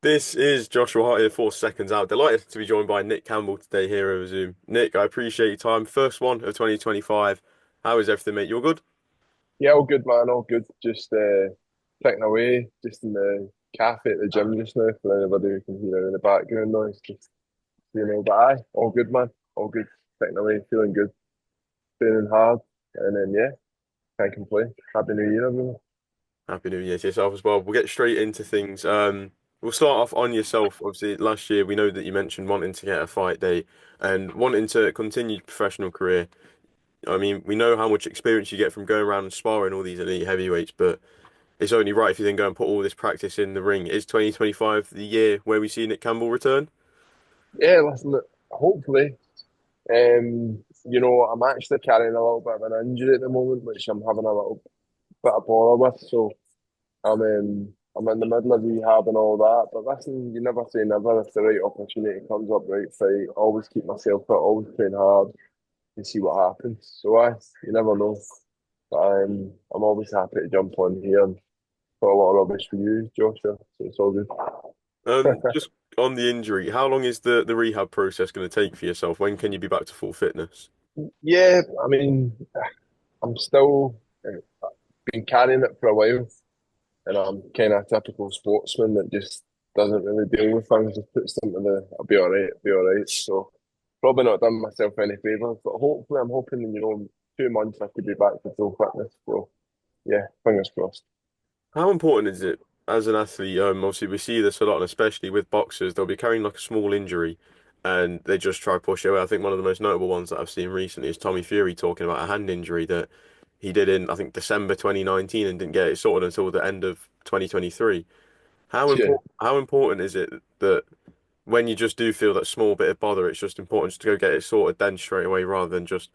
This is Joshua Hart here for Seconds Out. Delighted to be joined by Nick Campbell today here over Zoom. Nick, I appreciate your time. First one of 2025. How is everything, mate? You all good? Yeah, all good, man. All good. Just picking away, just in the cafe at the gym just now for anybody who can hear any background noise. Just but aye, all good, man. All good. Picking away, feeling good, training hard, and then yeah, can't complain. Happy New Year, everyone. Happy New Year to yourself as well. We'll get straight into things. We'll start off on yourself. Obviously, last year we know that you mentioned wanting to get a fight day and wanting to continue your professional career. I mean, we know how much experience you get from going around and sparring all these elite heavyweights, but it's only right if you then go and put all this practice in the ring. Is 2025 the year where we see Nick Campbell return? Yeah, listen. Hopefully, I'm actually carrying a little bit of an injury at the moment, which I'm having a little bit of bother with. So I'm in the middle of rehab and all that. But listen, you never say never. If the right opportunity comes up, right fight, always keep myself fit, always train hard and see what happens. So you never know. But I'm always happy to jump on here and put a lot of rubbish for you, Joshua. So it's all good. Just on the injury, how long is the rehab process going to take for yourself? When can you be back to full fitness? Yeah, I mean, I'm still been carrying it for a while, and I'm kind of a typical sportsman that just doesn't really deal with things. Just puts them to the, I'll be all right, I'll be all right. So probably not done myself any favors, but hopefully I'm hoping in 2 months I could be back to full fitness. So yeah, fingers crossed. How important is it as an athlete? Obviously we see this a lot, and especially with boxers, they'll be carrying like a small injury, and they just try to push it away. I think one of the most notable ones that I've seen recently is Tommy Fury talking about a hand injury that he did in I think December 2019 and didn't get it sorted until the end of 2023. Yeah, How important is it that when you just do feel that small bit of bother, it's just important just to go get it sorted then straight away rather than just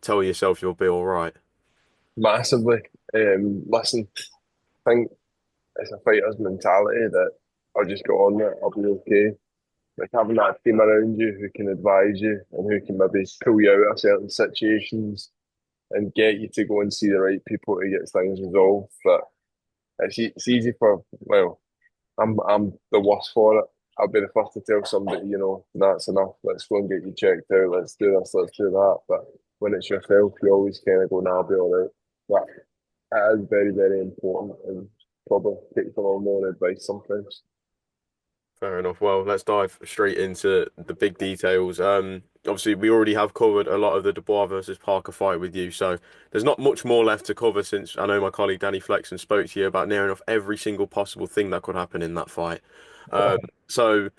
tell yourself you'll be all right. massively. Listen, I think it's a fighter's mentality that I'll just go on with it, I'll be okay. Like having that team around you who can advise you and who can maybe pull you out of certain situations and get you to go and see the right people to get things resolved. But it's easy for, well, I'm the worst for it. I'll be the first to tell somebody, that's enough. Let's go and get you checked out. Let's do this. Let's do that. But when it's yourself, you always kind of go, "Nah, I'll be all right." But it is very, very important, and probably takes a little more advice sometimes. Fair enough. Well, let's dive straight into the big details. Obviously, we already have covered a lot of the Dubois versus Parker fight with you, so there's not much more left to cover since I know my colleague Danny Flexen spoke to you about near enough every single possible thing that could happen in that fight. Um, so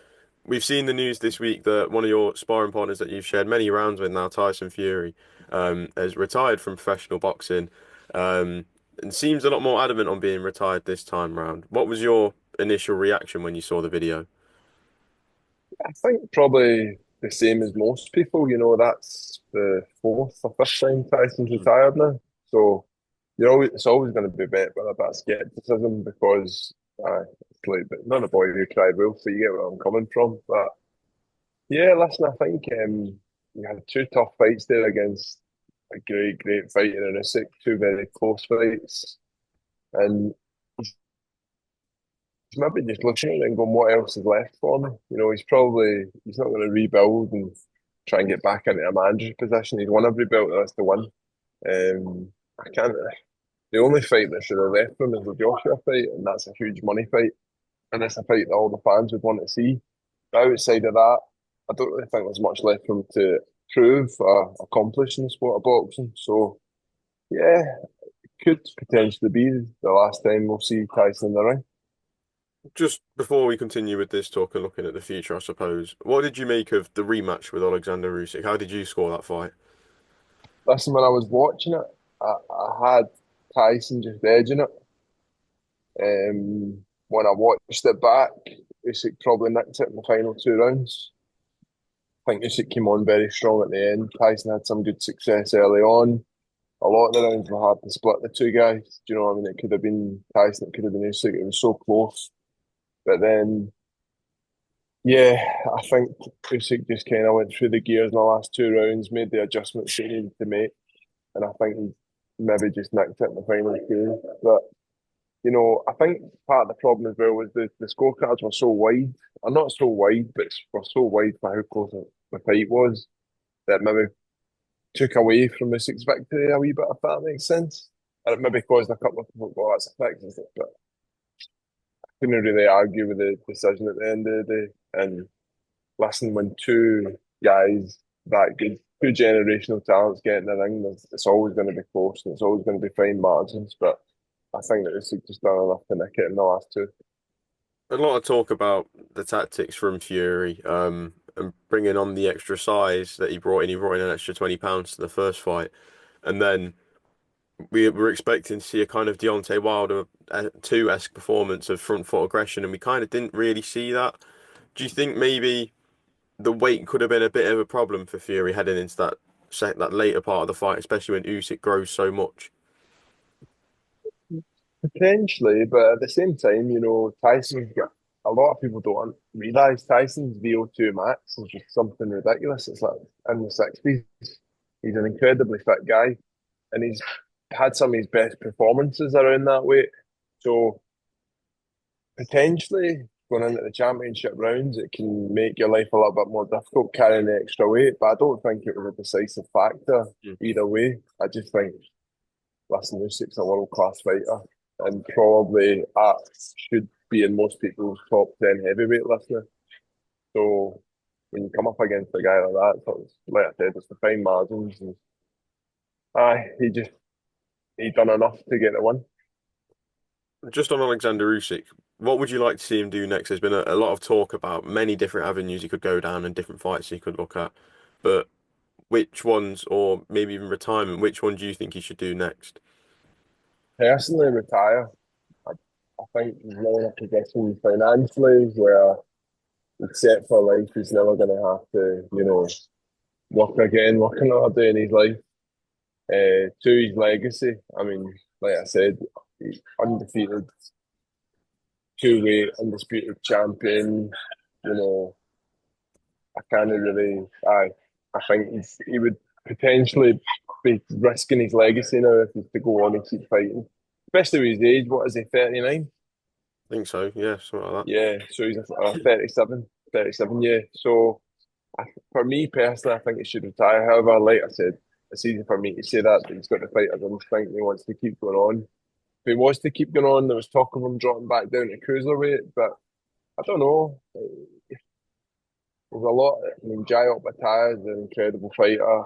we've seen the news this week that one of your sparring partners that you've shared many rounds with now, Tyson Fury, has retired from professional boxing, and seems a lot more adamant on being retired this time round. What was your initial reaction when you saw the video? I think probably the same as most people. That's the fourth or fifth time Tyson's retired now. So it's always going to be met with a bit of skepticism because it's like, but not a boy who cried wolf, so you get where I'm coming from. But yeah, listen, I think you had two tough fights there against a great, great fighter in Usyk, two very close fights, and he's maybe just looking at it and going, what else is left for me? He's not going to rebuild and try and get back into a manager's position. He's won every belt there is to win. I can't. The only fight that should have left him is the Joshua fight, and that's a huge money fight, and it's a fight that all the fans would want to see. But outside of that, I don't really think there's much left for him to prove or accomplish in the sport of boxing. So yeah, it could potentially be the last time we'll see Tyson in the ring. Just before we continue with this talk and looking at the future, I suppose, what did you make of the rematch with Alexander Usyk? How did you score that fight? Listen, when I was watching it, I had Tyson just edging it. When I watched it back, Usyk probably nicked it in the final 2 rounds. I think Usyk came on very strong at the end. Tyson had some good success early on. A lot of the rounds were hard to split the two guys. Do you know what I mean? It could have been Tyson, it could have been Usyk. It was so close. But then, yeah, I think Usyk just kind of went through the gears in the last 2 rounds, made the adjustments he needed to make, and I think he maybe just nicked it in the final two. But I think part of the problem as well was the scorecards were so wide, or not so wide, but were so wide for how close the fight was that maybe took away from Usyk's victory a wee bit, if that makes sense. And it maybe caused a couple of people, well, that's a fact, isn't it? But I couldn't really argue with the decision at the end of the day. And listen, when two guys that good, two generational talents get in the ring, it's always going to be close and it's always going to be fine margins. But I think that Usyk just done enough to nick it in the last two. A lot of talk about the tactics from Fury, and bringing on the extra size that he brought in. He brought in an extra £20 to the first fight, and then we were expecting to see a kind of Deontay Wilder 2-esque performance of front foot aggression, and we kind of didn't really see that. Do you think maybe the weight could have been a bit of a problem for Fury heading into that later part of the fight, especially when Usyk grows so much? Potentially, but at the same time, Tyson's got a lot of people don't realise Tyson's VO2 max is just something ridiculous. It's like in the 60s. He's an incredibly fit guy and he's had some of his best performances around that weight. So potentially going into the championship rounds, it can make your life a little bit more difficult carrying the extra weight. But I don't think it was a decisive factor Mm. either way. I just think, listen, Usyk's a world class fighter and probably should be in most people's top 10 heavyweight listener. So when you come up against a guy like that, like I said, it's the fine margins. And he done enough to get the win. Just on Alexander Usyk, what would you like to see him do next? There's been a lot of talk about many different avenues he could go down and different fights he could look at, but which ones, or maybe even retirement, which one do you think he should do next? Personally, retire. I think he's now in a position financially where he's set for life. He's never going to have to, work another day in his life. To his legacy, I mean, like I said, he's undefeated, two-weight, undisputed champion. You know, I can't really. I think he would potentially be risking his legacy now if he's to go on and keep fighting, especially with his age. What is he, 39? I think so, yeah, something like that. Yeah, so he's 37, 37, yeah. So for me personally, I think he should retire. However, like I said, it's easy for me to say that, but he's got the fighter's instinct and he wants to keep going on. If he was to keep going on, there was talk of him dropping back down to cruiserweight, but I don't know. There's a lot. I mean, Jai Opetaia is an incredible fighter.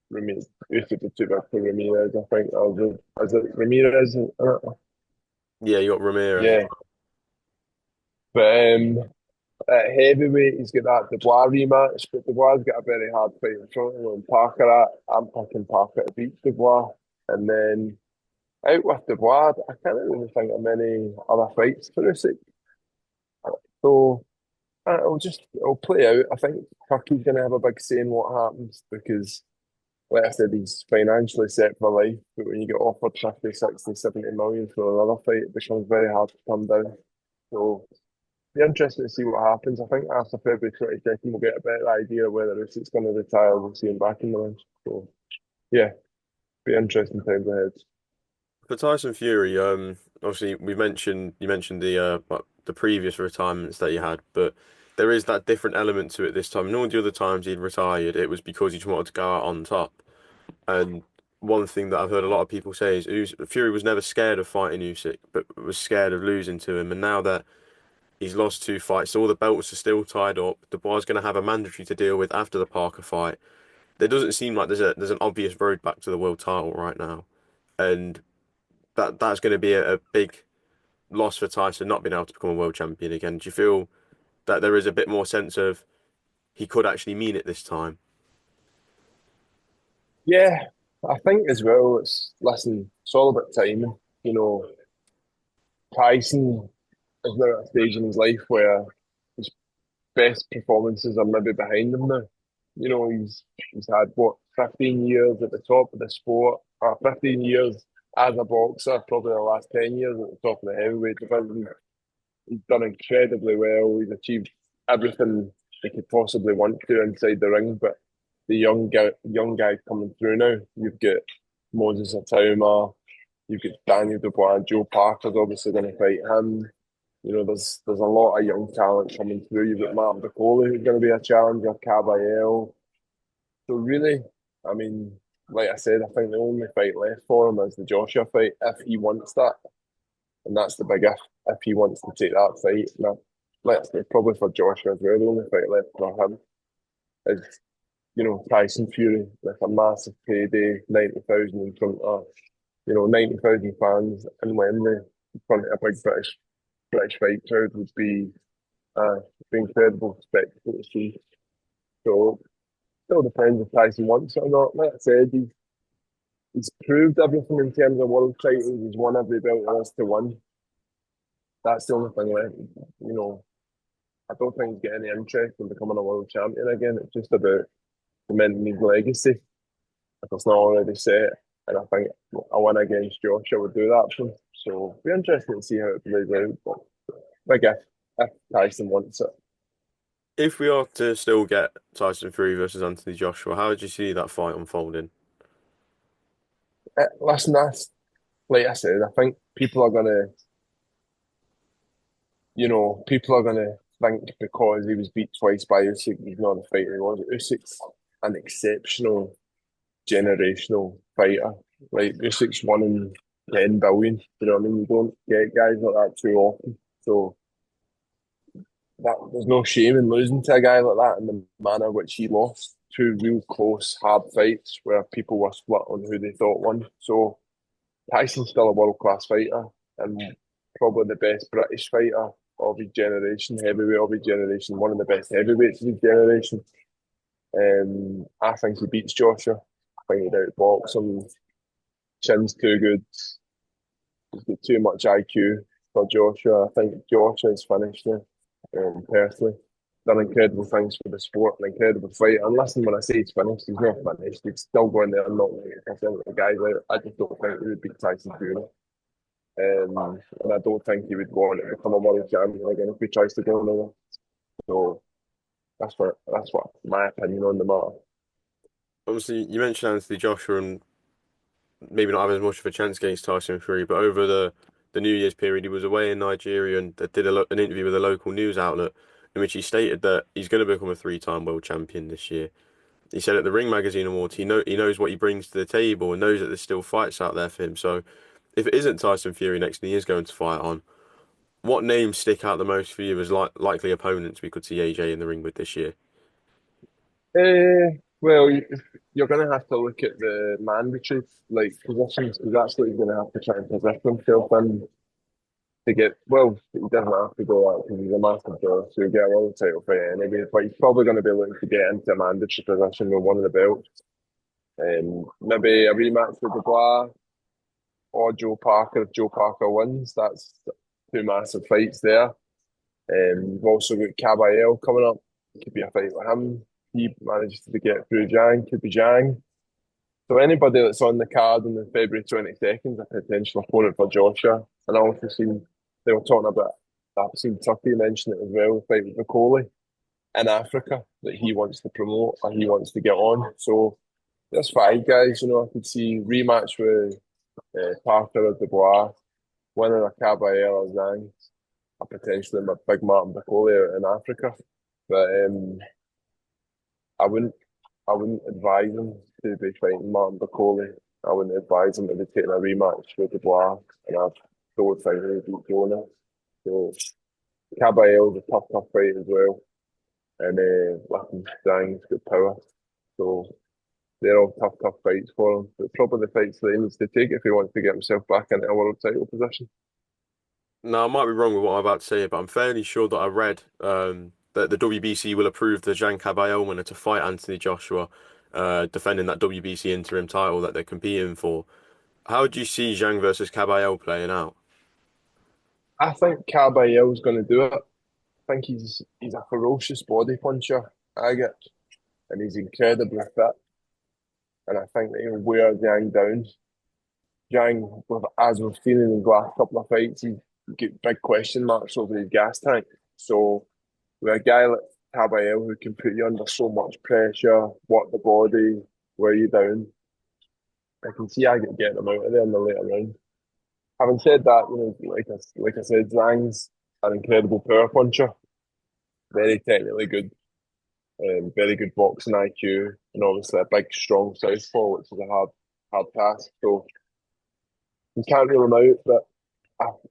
Ramirez used to be too big for Ramirez, I think. Is it Ramirez? Yeah, you got Ramirez as Yeah. But at heavyweight, he's got that Dubois rematch, but Dubois got a very hard fight in front of him. Parker I'm picking Parker to beat Dubois. And then out with Dubois, I can't really think of many other fights for Usyk. So it'll play out. I think Turkey's going to have a big say in what happens because, like I said, he's financially set for life. But when you get offered 50, 60, 70 million for another fight, it becomes very hard to come down. So be interested to see what happens. I think after February 22nd, we'll get a better idea of whether Usyk's going to retire. We'll see him back in the ring. So, yeah, be interesting times ahead. for Tyson Fury. Obviously you mentioned the previous retirements that he had, but there is that different element to it this time. And all the other times he'd retired, it was because he just wanted to go out on top. And one thing that I've heard a lot of people say is Fury was never scared of fighting Usyk, but was scared of losing to him. And now that he's lost two fights, so all the belts are still tied up. Dubois is going to have a mandatory to deal with after the Parker fight. There doesn't seem like there's an obvious road back to the world title right now, and that's going to be a big loss for Tyson not being able to become a world champion again. Do you feel that there is a bit more sense of he could actually mean it this time? Yeah, I think as well, it's all about timing. You know, Tyson is now at a stage in his life where his best performances are maybe behind him now. He's had what 15 years at the top of the sport, or 15 years as a boxer, probably the last 10 years at the top of the heavyweight division. He's done incredibly well. He's achieved everything he could possibly want to inside the ring. But the young guy coming through now, you've got Moses Itauma, You've got Daniel Dubois and Joe Parker's obviously going to fight him. There's a lot of young talent coming through. You've got Martin Bakole who's going to be a challenger, Kabayel. So really, I mean, like I said, I think the only fight left for him is the Joshua fight if he wants that, and that's the big if he wants to take that fight. Now, let's say probably for Joshua as well. The only fight left for him is Tyson Fury with a massive payday, 90,000 in front of 90,000 fans in Wembley in front of a big British fight crowd would be incredible spectacle to see. So still depends if Tyson wants it or not. Like I said, he's proved everything in terms of world titles. He's won every belt there is to win. That's the only thing left. I don't think he's getting any interest in becoming a world champion again. It's just about cementing his legacy if it's not already set. And I think a win against Joshua would do that for him. So it'll be interesting to see how it plays out. But I guess if Tyson wants it. If we are to still get Tyson Fury versus Anthony Joshua, how would you see that fight unfolding? Listen, that's like I said, I think people are gonna think because he was beat twice by Usyk, he's not the fighter he was. Usyk's an exceptional generational fighter. Like Usyk's 1 in 10 billion. You know what I mean? You don't get guys like that too often. So there's no shame in losing to a guy like that in the manner which he lost. Two real close, hard fights where people were split on who they thought won. So Tyson's still a world class fighter and probably the best British fighter of his generation, heavyweight of his generation, one of the best heavyweights of his generation. I think he beats Joshua. I think he'd outbox him. Chin's too good. He's got too much IQ for Joshua. I think Joshua's finished now, personally. Done incredible things for the sport, an incredible fight. And listen, when I say he's finished, he's not finished. He's still going there and not 90% of the guys out. I just don't think he would beat Tyson Fury. And I don't think he would go on to become a world champion again if he tries to go another. So that's what my opinion on the matter. Obviously, you mentioned Anthony Joshua and maybe not having as much of a chance against Tyson Fury, but over the New Year's period, he was away in Nigeria and did an interview with a local news outlet in which he stated that he's going to become a three-time world champion this year. He said at the Ring Magazine Awards, he knows what he brings to the table and knows that there's still fights out there for him. So if it isn't Tyson Fury next, and he is going to fight on, what names stick out the most for you as likely opponents we could see AJ in the ring with this year? Well, you're going to have to look at the mandatory positions because that's what he's going to have to try and position himself in to get. Well, he doesn't have to go out because he's a massive draw, so he'll get a world title fight anyway. But he's probably going to be looking to get into a mandatory position with one of the belts. Maybe a rematch with Dubois or Joe Parker if Joe Parker wins. That's two massive fights there. We've also got Kabayel coming up. It could be a fight with him. He manages to get through Zhang, could be Zhang. So anybody that's on the card on the February 22nd is a potential opponent for Joshua. And I also seen they were talking about, I've seen Turkey mention it as well, the fight with Bakole in Africa that he wants to promote or he wants to get on. So there's five guys, I could see rematch with Parker or Dubois, winner of Cabayel or Zhang, or potentially my big Martin Bakole out in Africa. But I wouldn't advise him to be fighting Martin Bakole. I wouldn't advise him to be taking a rematch with Dubois, and I don't think he would beat Jonah. So Cabayel's a tough fight as well, and listen, Zhang's got power. So they're all tough fights for him. But probably the fights that he needs to take if he wants to get himself back into a world title position. Now, I might be wrong with what I'm about to say, but I'm fairly sure that I read that the WBC will approve the Zhang Kabayel winner to fight Anthony Joshua, defending that WBC interim title that they're competing for. How do you see Zhang versus Kabayel playing out? I think Cabayel's going to do it. I think he's a ferocious body puncher, Agit, and he's incredibly fit. And I think that he'll wear Zhang down. Zhang, as we've seen in the last couple of fights, he's got big question marks over his gas tank. So with a guy like Cabayel who can put you under so much pressure, work the body, wear you down, I can see Agit getting him out of there in the later round. Having said that, like I said, Zhang's an incredible power puncher, very technically good, very good boxing IQ, and obviously a big, strong southpaw, which is a hard task. So you can't rule him out, but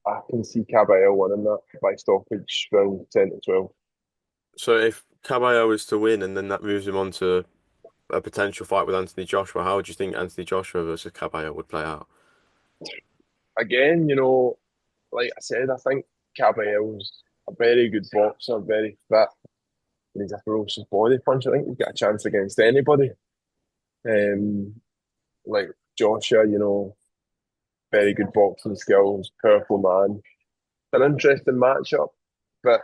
I can see Kabayel winning that by stoppage round 10 to 12. So if Cabello is to win and then that moves him on to a potential fight with Anthony Joshua, how do you think Anthony Joshua versus Cabello would play out? Again, like I said, I think Kabayel's a very good boxer, very fit, and he's a ferocious body puncher. I think he's got a chance against anybody. Um, like Joshua, very good boxing skills, powerful man. It's an interesting matchup, but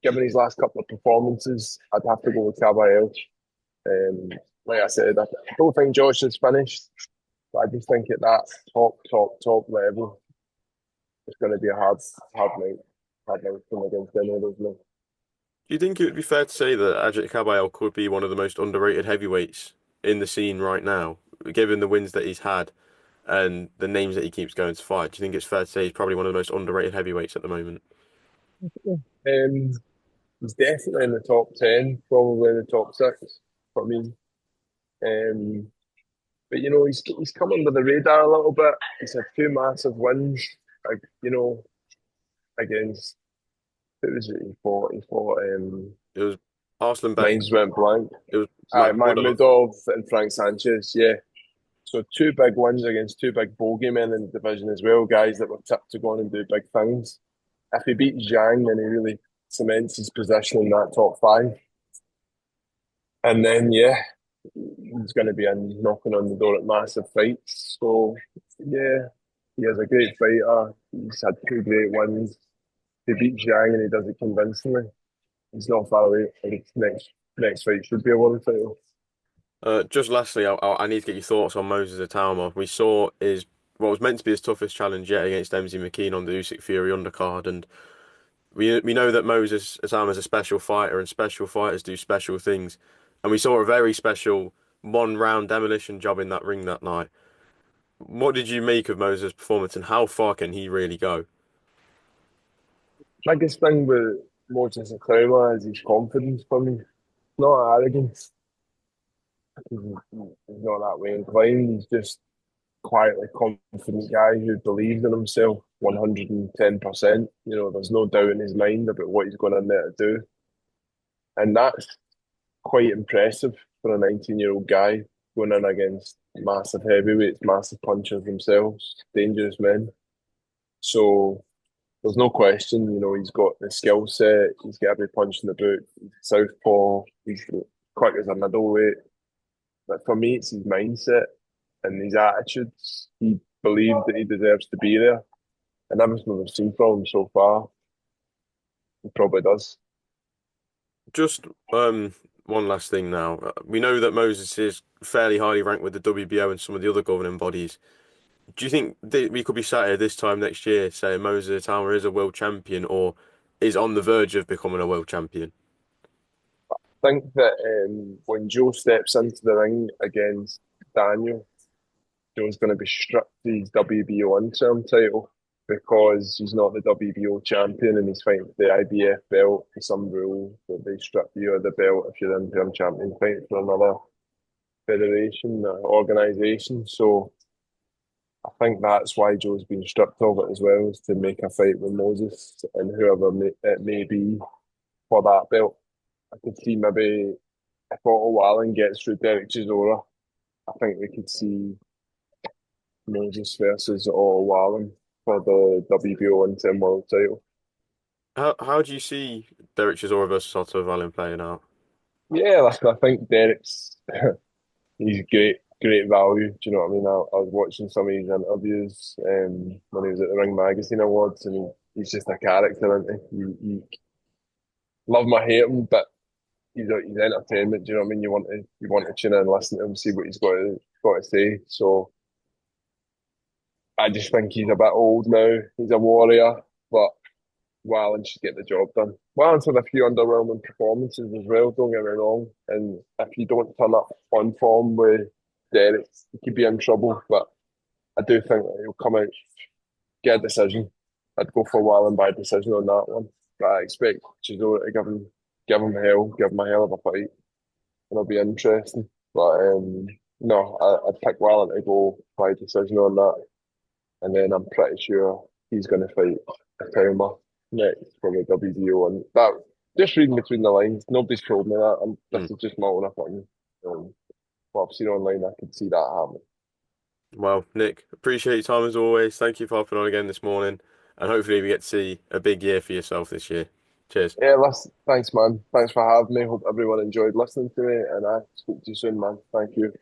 given his last couple of performances, I'd have to go with Cabayel. Like I said, I don't think Josh is finished, but I just think at that top level, it's going to be a hard night for him against any of those men. Do you think it would be fair to say that Agit Kabayel could be one of the most underrated heavyweights in the scene right now, given the wins that he's had and the names that he keeps going to fight? Do you think it's fair to say he's probably one of the most underrated heavyweights at the moment? Um, he's definitely in the top 10, probably in the top six for me. Um, but he's come under the radar a little bit. He's had two massive wins, like against who was it? He fought. It was Arslan Beck, Mine's went blank. it was Matt Mike Woodall. Mudov and Frank Sanchez. Yeah, so two big wins against two big bogeymen in the division as well. Guys that were tipped to go on and do big things. If he beats Zhang, then he really cements his position in that top five. And then, yeah, he's going to be knocking on the door at massive fights. So, yeah, he is a great fighter. He's had two great wins. He beats Zhang and he does it convincingly. He's not far away. His next fight should be a world title. Just lastly, I need to get your thoughts on Moses Itauma. We saw his what was meant to be his toughest challenge yet against MZ McKean on the Usyk Fury undercard, and we know that Moses Itauma is a special fighter, and special fighters do special things, and we saw a very special one-round demolition job in that ring that night. What did you make of Moses' performance, and how far can he really go? Biggest thing with Moses Itauma is his confidence for me. Not arrogance. He's not that way inclined. He's just quietly confident guy who believes in himself 110%. There's no doubt in his mind about what he's going in there to do. And that's quite impressive for a 19-year-old guy going in against massive heavyweights, massive punchers themselves, dangerous men. So there's no question, he's got the skill set, he's got every punch in the book, he's southpaw, he's quick as a middleweight. But for me, it's his mindset and his attitudes. He believes that he deserves to be there. And everything we've seen from him so far, he probably does. Just one last thing now. We know that Moses is fairly highly ranked with the WBO and some of the other governing bodies. Do you think that we could be sat here this time next year saying Moses Itauma is a world champion or is on the verge of becoming a world champion? I think that when Joe steps into the ring against Daniel, Joe's going to be stripped of his WBO interim title because he's not the WBO champion and he's fighting for the IBF belt for some rule that they strip you of the belt if you're the interim champion fighting for another federation or organisation. So I think that's why Joe's been stripped of it as well, is to make a fight with Moses and whoever it may be for that belt. I could see maybe if Otto Allen gets through Derek Chisora, I think we could see Moses versus Otto Allen for the WBO interim world title. How do you see Derek Chisora versus Otto Wallin playing out? Yeah, listen, I think Derek's he's great value. Do you know what I mean? I was watching some of his interviews when he was at the Ring Magazine Awards, and he's just a character, isn't he? You love him or hate him, but he's entertainment. Do you know what I mean? You want to tune in and listen to him, see what he's got to say. So I just think he's a bit old now. He's a warrior, but Wallen should get the job done. Wallen's had a few underwhelming performances as well, don't get me wrong. And if you don't turn up on form with Derek, he could be in trouble. But I do think that he'll come out get a decision. I'd go for Wallin by decision on that one. But I expect Chisora to give him a hell of a fight. It'll be interesting. But no, I'd pick Wallin to go by decision on that. And then I'm pretty sure he's going to fight Itauma next for the WBO. And that, just reading between the lines, nobody's told me that. And Mm. this is just my own opinion. What I've seen online, I could see that happening. Well, Nick, appreciate your time as always. Thank you for hopping on again this morning, and hopefully we get to see a big year for yourself this year. Cheers. Yeah, listen, thanks, man. Thanks for having me. Hope everyone enjoyed listening to me. And I speak to you soon, man. Thank you.